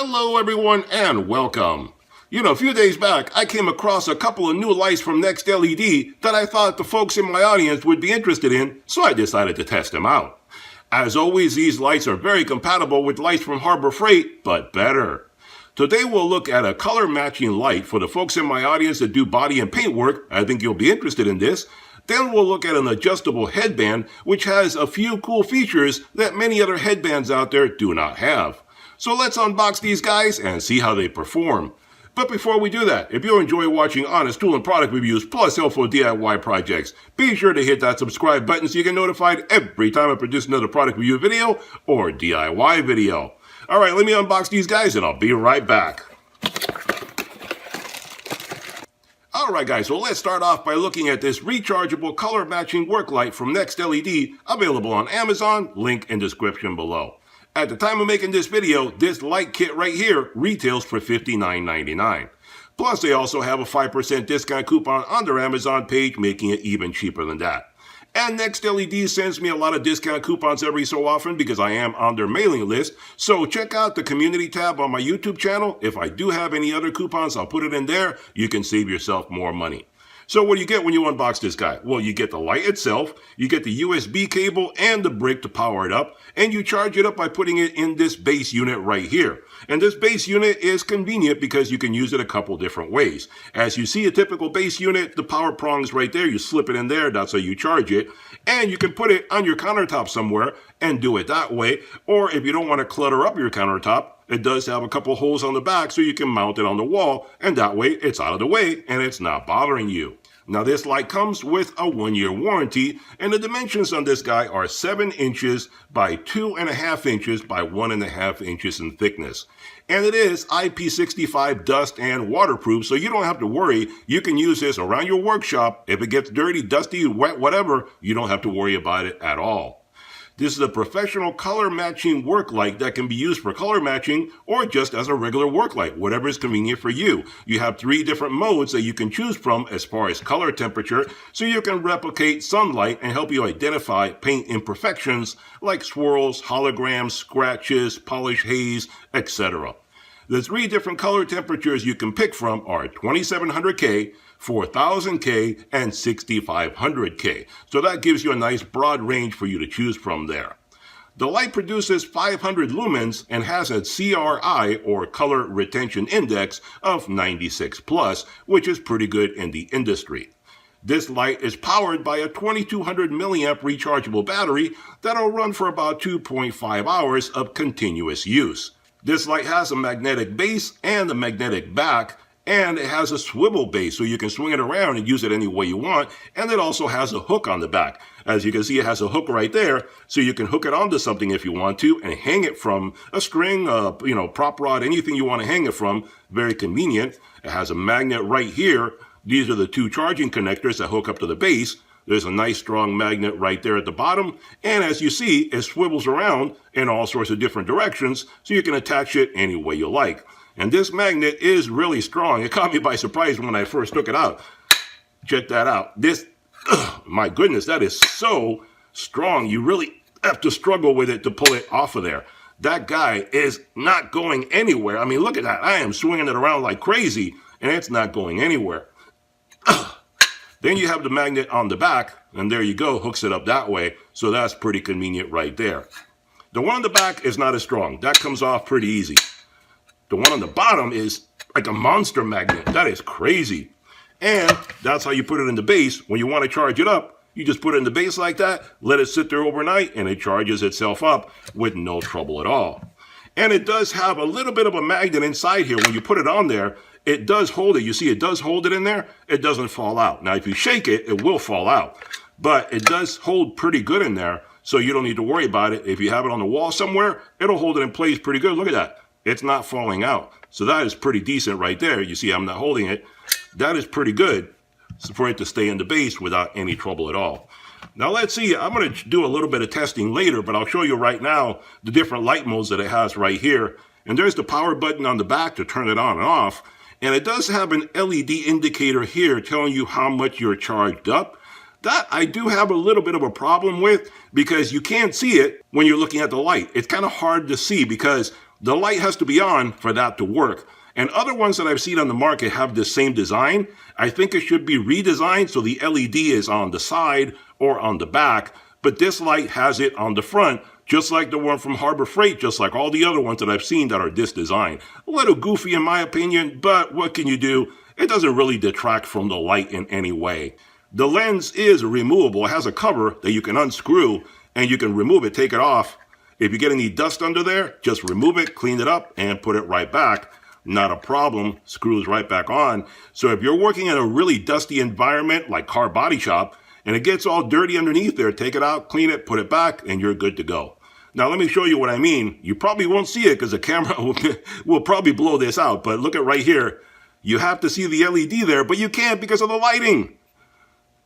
Hello everyone and welcome. A few days back I came across a couple of new lights from NextLED that I thought the folks in my audience would be interested in, so I decided to test them out. As always, these lights are very compatible with lights from Harbor Freight, but better. Today we'll look at a color matching light for the folks in my audience that do body and paint work. I think you'll be interested in this. Then we'll look at an adjustable headband which has a few cool features that many other headbands out there do not have. So let's unbox these guys and see how they perform. But before we do that, if you enjoy watching honest tool and product reviews plus helpful DIY projects, be sure to hit that subscribe button so you get notified every time I produce another product review video or DIY video. Alright, let me unbox these guys and I'll be right back. Alright guys, so let's start off by looking at this rechargeable color matching work light from NextLED, available on Amazon, link in description below. At the time of making this video, this light kit right here retails for $59.99. Plus, they also have a 5% discount coupon on their Amazon page, making it even cheaper than that. And NextLED sends me a lot of discount coupons every so often because I am on their mailing list. So check out the community tab on my YouTube channel. If I do have any other coupons, I'll put it in there. You can save yourself more money. So what do you get when you unbox this guy? Well, you get the light itself, you get the USB cable and the brick to power it up, and you charge it up by putting it in this base unit right here. And this base unit is convenient because you can use it a couple different ways. As you see a typical base unit, the power prong's right there, you slip it in there, that's how you charge it. And you can put it on your countertop somewhere and do it that way. Or if you don't want to clutter up your countertop, it does have a couple holes on the back so you can mount it on the wall, and that way it's out of the way and it's not bothering you. Now this light comes with a 1-year warranty, and the dimensions on this guy are 7 inches by 2.5 inches by 1.5 inches in thickness. And it is IP65 dust and waterproof, so you don't have to worry. You can use this around your workshop. If it gets dirty, dusty, wet, whatever, you don't have to worry about it at all. This is a professional color matching work light that can be used for color matching or just as a regular work light, whatever is convenient for you. You have 3 different modes that you can choose from as far as color temperature, so you can replicate sunlight and help you identify paint imperfections like swirls, holograms, scratches, polish haze, etc. The 3 different color temperatures you can pick from are 2700K, 4000K, and 6500K. So that gives you a nice broad range for you to choose from there. The light produces 500 lumens and has a CRI, or Color Retention Index, of 96 plus, which is pretty good in the industry. This light is powered by a 2200 milliamp rechargeable battery that'll run for about 2.5 hours of continuous use. This light has a magnetic base and a magnetic back, and it has a swivel base so you can swing it around and use it any way you want, and it also has a hook on the back. As you can see, it has a hook right there, so you can hook it onto something if you want to and hang it from a string, prop rod, anything you want to hang it from. Very convenient. It has a magnet right here. These are the 2 charging connectors that hook up to the base. There's a nice strong magnet right there at the bottom, and as you see, it swivels around in all sorts of different directions, so you can attach it any way you like. And this magnet is really strong. It caught me by surprise when I first took it out. Check that out. My goodness, that is so strong. You really have to struggle with it to pull it off of there. That guy is not going anywhere. I mean, look at that. I am swinging it around like crazy, and it's not going anywhere. Then you have the magnet on the back, and there you go, hooks it up that way, so that's pretty convenient right there. The one on the back is not as strong. That comes off pretty easy. The one on the bottom is like a monster magnet. That is crazy. And that's how you put it in the base. When you want to charge it up, you just put it in the base like that, let it sit there overnight, and it charges itself up with no trouble at all. And it does have a little bit of a magnet inside here. When you put it on there, it does hold it. You see, it does hold it in there. It doesn't fall out. Now, if you shake it, it will fall out. But it does hold pretty good in there, so you don't need to worry about it. If you have it on the wall somewhere, it'll hold it in place pretty good. Look at that. It's not falling out. So that is pretty decent right there. You see, I'm not holding it. That is pretty good for it to stay in the base without any trouble at all. Now let's see, I'm going to do a little bit of testing later, but I'll show you right now the different light modes that it has right here. And there's the power button on the back to turn it on and off. And it does have an LED indicator here telling you how much you're charged up. That I do have a little bit of a problem with because you can't see it when you're looking at the light. It's kind of hard to see because The light has to be on for that to work. And other ones that I've seen on the market have the same design. I think it should be redesigned so the LED is on the side or on the back, but this light has it on the front, just like the one from Harbor Freight, just like all the other ones that I've seen that are this design. A little goofy in my opinion, but what can you do? It doesn't really detract from the light in any way. The lens is removable. It has a cover that you can unscrew and you can remove it, take it off. If you get any dust under there, just remove it, clean it up, and put it right back. Not a problem, screws right back on. So if you're working in a really dusty environment like car body shop and it gets all dirty underneath there, take it out, clean it, put it back, and you're good to go. Now let me show you what I mean. You probably won't see it because the camera will probably blow this out, but look at right here. You have to see the LED there, but you can't because of the lighting.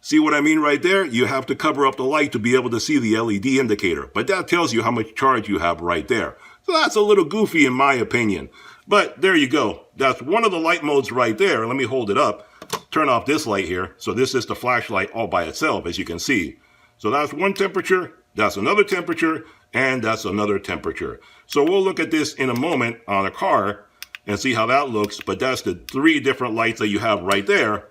See what I mean right there? You have to cover up the light to be able to see the LED indicator, but that tells you how much charge you have right there. So that's a little goofy in my opinion. But there you go. That's one of the light modes right there. Let me hold it up. Turn off this light here. So this is the flashlight all by itself, as you can see. So that's one temperature, that's another temperature, and that's another temperature. So we'll look at this in a moment on a car and see how that looks. But that's the 3 different lights that you have right there.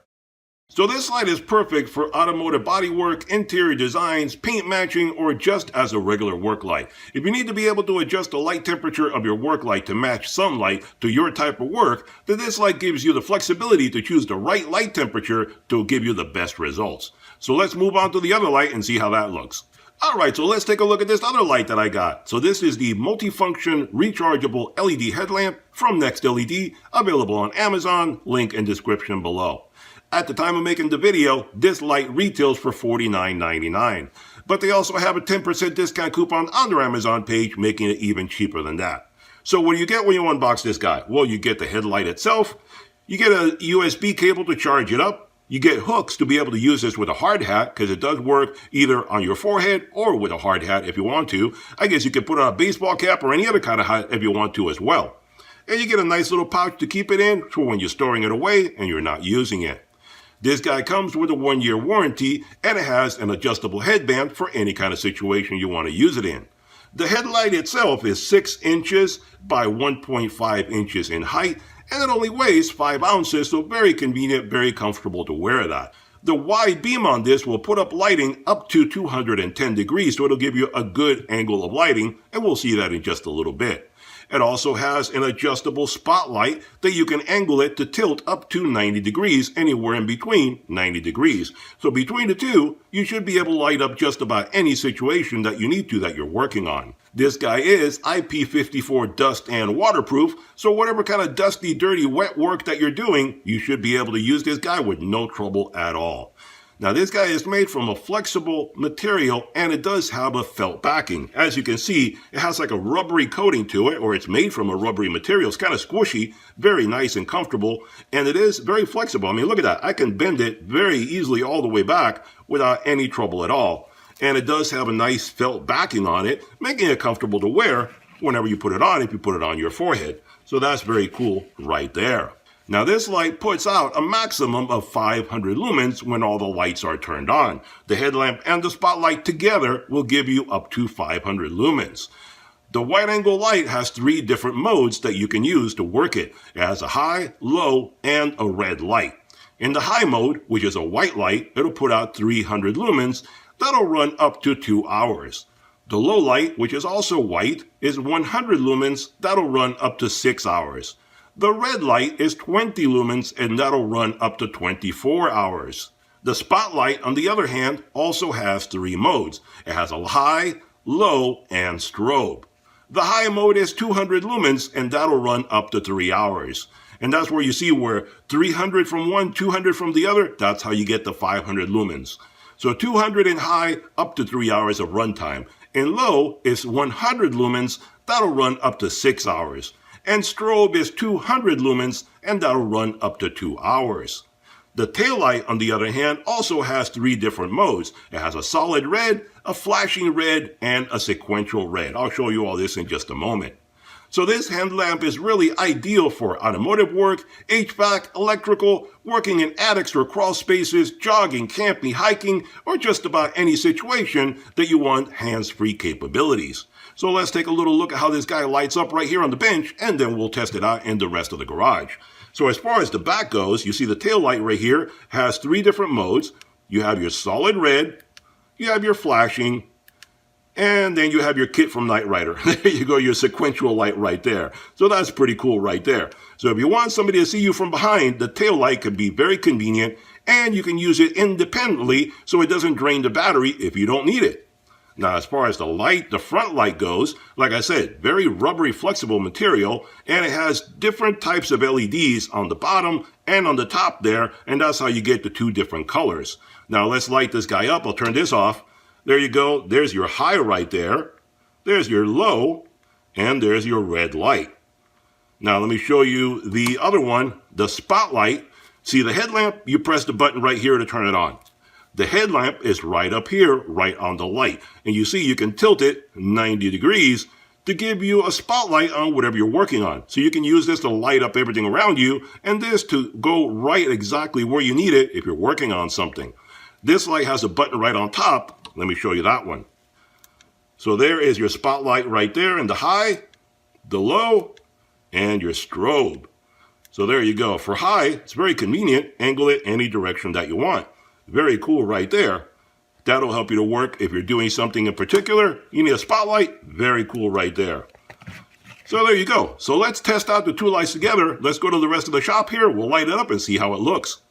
So this light is perfect for automotive bodywork, interior designs, paint matching, or just as a regular work light. If you need to be able to adjust the light temperature of your work light to match sunlight to your type of work, then this light gives you the flexibility to choose the right light temperature to give you the best results. So let's move on to the other light and see how that looks. Alright, so let's take a look at this other light that I got. So this is the multifunction rechargeable LED headlamp from NextLED, available on Amazon, link in description below. At the time of making the video, this light retails for $49.99. But they also have a 10% discount coupon on their Amazon page, making it even cheaper than that. So what do you get when you unbox this guy? Well, you get the headlight itself, you get a USB cable to charge it up, you get hooks to be able to use this with a hard hat, because it does work either on your forehead or with a hard hat if you want to. I guess you could put on a baseball cap or any other kind of hat if you want to as well. And you get a nice little pouch to keep it in for when you're storing it away and you're not using it. This guy comes with a 1-year warranty, and it has an adjustable headband for any kind of situation you want to use it in. The headlight itself is 6 inches by 1.5 inches in height, and it only weighs 5 ounces, so very convenient, very comfortable to wear that. The wide beam on this will put up lighting up to 210 degrees, so it'll give you a good angle of lighting, and we'll see that in just a little bit. It also has an adjustable spotlight that you can angle it to tilt up to 90 degrees, anywhere in between 90 degrees. So between the two, you should be able to light up just about any situation that you need to that you're working on. This guy is IP54 dust and waterproof, so whatever kind of dusty, dirty, wet work that you're doing, you should be able to use this guy with no trouble at all. Now this guy is made from a flexible material, and it does have a felt backing. As you can see, it has like a rubbery coating to it, or it's made from a rubbery material. It's kind of squishy, very nice and comfortable, and it is very flexible. I mean, look at that. I can bend it very easily all the way back without any trouble at all. And it does have a nice felt backing on it, making it comfortable to wear whenever you put it on, if you put it on your forehead. So that's very cool right there. Now this light puts out a maximum of 500 lumens when all the lights are turned on. The headlamp and the spotlight together will give you up to 500 lumens. The wide angle light has 3 different modes that you can use to work it. It has a high, low, and a red light. In the high mode, which is a white light, it'll put out 300 lumens. That'll run up to 2 hours. The low light, which is also white, is 100 lumens. That'll run up to 6 hours. The red light is 20 lumens, and that'll run up to 24 hours. The spotlight, on the other hand, also has 3 modes. It has a high, low, and strobe. The high mode is 200 lumens, and that'll run up to 3 hours. And that's where you see where 300 from one, 200 from the other, that's how you get the 500 lumens. So 200 in high, up to 3 hours of runtime. In low is 100 lumens, that'll run up to 6 hours. And strobe is 200 lumens, and that'll run up to 2 hours. The taillight, on the other hand, also has 3 different modes. It has a solid red, a flashing red, and a sequential red. I'll show you all this in just a moment. So this headlamp is really ideal for automotive work, HVAC, electrical, working in attics or crawl spaces, jogging, camping, hiking, or just about any situation that you want hands-free capabilities. So let's take a little look at how this guy lights up right here on the bench, and then we'll test it out in the rest of the garage. So as far as the back goes, you see the tail light right here has 3 different modes. You have your solid red, you have your flashing, and then you have your kit from Knight Rider. There you go, your sequential light right there. So that's pretty cool right there. So if you want somebody to see you from behind, the tail light can be very convenient, and you can use it independently so it doesn't drain the battery if you don't need it. Now, as far as the light, the front light goes, like I said, very rubbery, flexible material, and it has different types of LEDs on the bottom and on the top there, and that's how you get the 2 different colors. Now, let's light this guy up. I'll turn this off. There you go. There's your high right there. There's your low, and there's your red light. Now, let me show you the other one, the spotlight. See the headlamp? You press the button right here to turn it on. The headlamp is right up here, right on the light. And you see you can tilt it 90 degrees to give you a spotlight on whatever you're working on. So you can use this to light up everything around you, and this to go right exactly where you need it if you're working on something. This light has a button right on top. Let me show you that one. So there is your spotlight right there in the high, the low, and your strobe. So there you go. For high, it's very convenient. Angle it any direction that you want. Very cool right there. That'll help you to work if you're doing something in particular. You need a spotlight. Very cool right there. So there you go. So let's test out the 2 lights together. Let's go to the rest of the shop here. We'll light it up and see how it looks.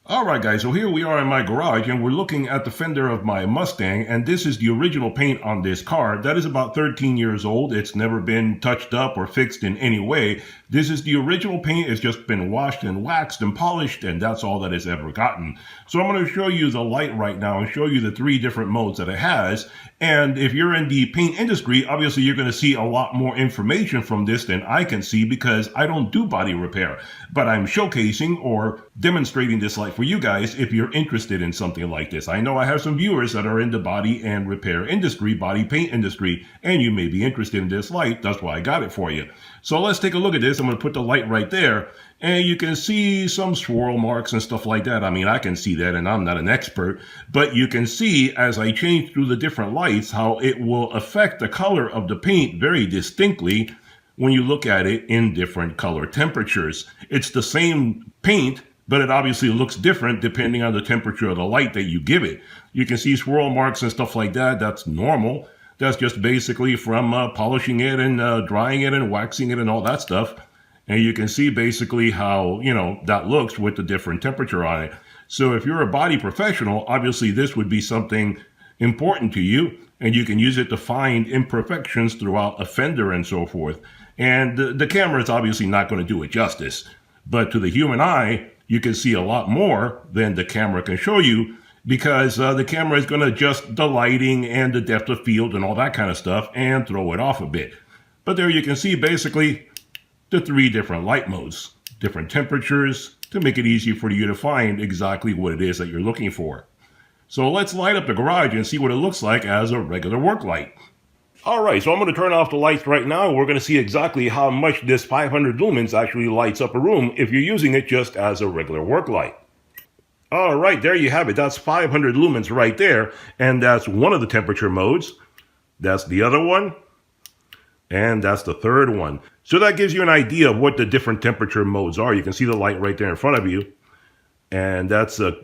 Alright guys, so here we are in my garage and we're looking at the fender of my Mustang, and this is the original paint on this car. That is about 13 years old. It's never been touched up or fixed in any way. This is the original paint. It's just been washed and waxed and polished, and that's all that it's ever gotten. So I'm going to show you the light right now and show you the 3 different modes that it has. And if you're in the paint industry, obviously you're going to see a lot more information from this than I can see, because I don't do body repair. But I'm showcasing or demonstrating this light for you guys if you're interested in something like this. I know I have some viewers that are in the body and repair industry, body paint industry, and you may be interested in this light. That's why I got it for you. So let's take a look at this. I'm going to put the light right there, and you can see some swirl marks and stuff like that. I mean, I can see that, and I'm not an expert, but you can see as I change through the different lights how it will affect the color of the paint very distinctly when you look at it in different color temperatures. It's the same paint, but it obviously looks different depending on the temperature of the light that you give it. You can see swirl marks and stuff like that. That's normal. That's just basically from polishing it and drying it and waxing it and all that stuff. And you can see basically how, that looks with the different temperature on it. So if you're a body professional, obviously this would be something important to you, and you can use it to find imperfections throughout a fender and so forth. And the camera is obviously not going to do it justice, but to the human eye, you can see a lot more than the camera can show you, because the camera is going to adjust the lighting and the depth of field and all that kind of stuff and throw it off a bit. But there you can see basically the 3 different light modes, different temperatures, to make it easy for you to find exactly what it is that you're looking for. So let's light up the garage and see what it looks like as a regular work light. Alright, so I'm going to turn off the lights right now, and we're going to see exactly how much this 500 lumens actually lights up a room if you're using it just as a regular work light. Alright, there you have it. That's 500 lumens right there, and that's one of the temperature modes. That's the other one, and that's the third one. So that gives you an idea of what the different temperature modes are. You can see the light right there in front of you, and that's a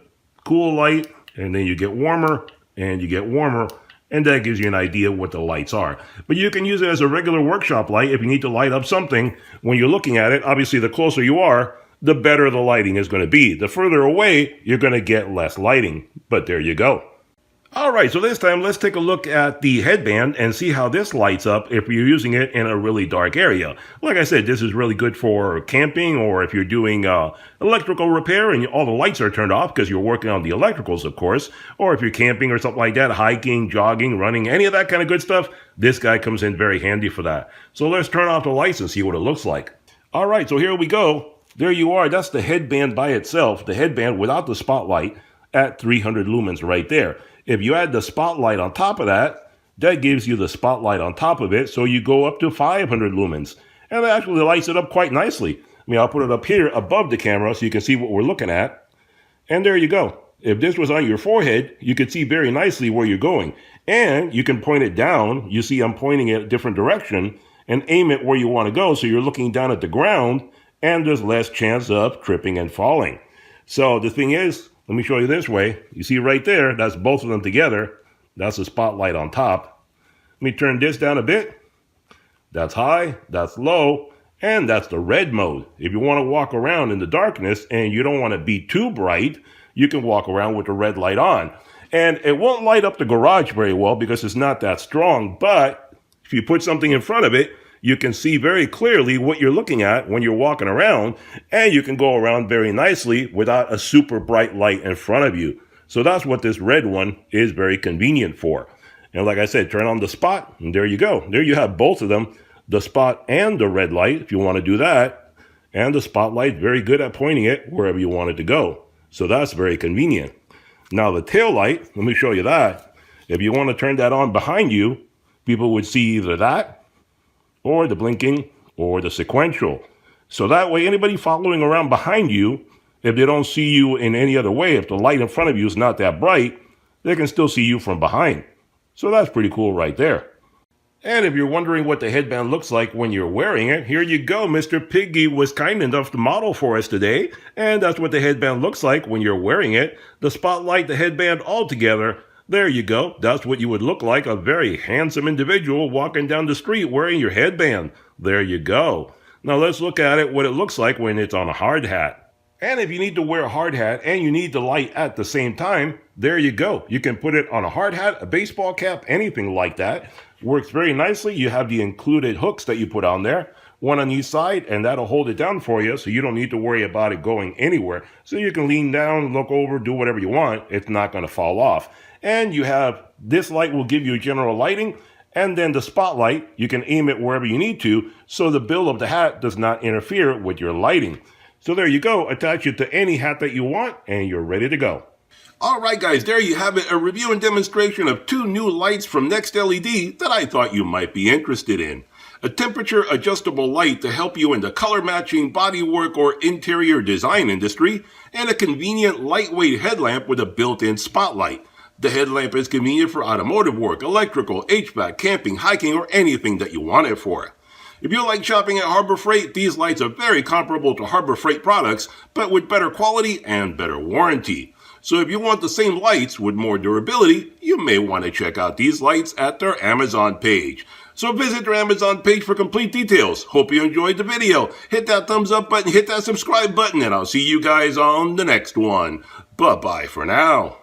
cool light, and then you get warmer, and you get warmer, and that gives you an idea what the lights are. But you can use it as a regular workshop light if you need to light up something when you're looking at it. Obviously, the closer you are, the better the lighting is going to be. The further away, you're going to get less lighting. But there you go. Alright, so this time let's take a look at the headband and see how this lights up if you're using it in a really dark area. Like I said, this is really good for camping, or if you're doing electrical repair and all the lights are turned off because you're working on the electricals, of course. Or if you're camping or something like that, hiking, jogging, running, any of that kind of good stuff, this guy comes in very handy for that. So let's turn off the lights and see what it looks like. Alright, so here we go. There you are. That's the headband by itself, the headband without the spotlight at 300 lumens right there. If you add the spotlight on top of that, that gives you the spotlight on top of it, so you go up to 500 lumens. And it actually lights it up quite nicely. I mean, I'll put it up here above the camera so you can see what we're looking at. And there you go. If this was on your forehead, you could see very nicely where you're going. And you can point it down. You see I'm pointing it a different direction and aim it where you want to go. So you're looking down at the ground and there's less chance of tripping and falling. So the thing is, let me show you this way. You see right there, that's both of them together. That's the spotlight on top. Let me turn this down a bit. That's high, that's low, and that's the red mode. If you want to walk around in the darkness and you don't want to be too bright, you can walk around with the red light on. And it won't light up the garage very well because it's not that strong, but if you put something in front of it, you can see very clearly what you're looking at when you're walking around, and you can go around very nicely without a super bright light in front of you. So that's what this red one is very convenient for. And like I said, turn on the spot, and there you go. There you have both of them, the spot and the red light, if you want to do that. And the spotlight, very good at pointing it wherever you want it to go. So that's very convenient. Now the tail light, let me show you that. If you want to turn that on behind you, people would see either that, or the blinking, or the sequential. So that way, anybody following around behind you, if they don't see you in any other way, if the light in front of you is not that bright, they can still see you from behind. So that's pretty cool right there. And if you're wondering what the headband looks like when you're wearing it, here you go. Mr. Piggy was kind enough to model for us today. And that's what the headband looks like when you're wearing it. The spotlight, the headband all together. There you go. That's what you would look like, a very handsome individual walking down the street wearing your headband. There you go. Now let's look at it, what it looks like when it's on a hard hat. And if you need to wear a hard hat and you need the light at the same time, there you go. You can put it on a hard hat, a baseball cap, anything like that. Works very nicely. You have the included hooks that you put on there, one on each side, and that'll hold it down for you, so you don't need to worry about it going anywhere. So you can lean down, look over, do whatever you want. It's not going to fall off. And you have, this light will give you general lighting, and then the spotlight, you can aim it wherever you need to, so the bill of the hat does not interfere with your lighting. So there you go, attach it to any hat that you want, and you're ready to go. Alright guys, there you have it, a review and demonstration of two new lights from NextLED that I thought you might be interested in. A temperature adjustable light to help you in the color matching, bodywork, or interior design industry, and a convenient lightweight headlamp with a built-in spotlight. The headlamp is convenient for automotive work, electrical, HVAC, camping, hiking, or anything that you want it for. If you like shopping at Harbor Freight, these lights are very comparable to Harbor Freight products, but with better quality and better warranty. So if you want the same lights with more durability, you may want to check out these lights at their Amazon page. So visit their Amazon page for complete details. Hope you enjoyed the video. Hit that thumbs up button, hit that subscribe button, and I'll see you guys on the next one. Bye-bye for now.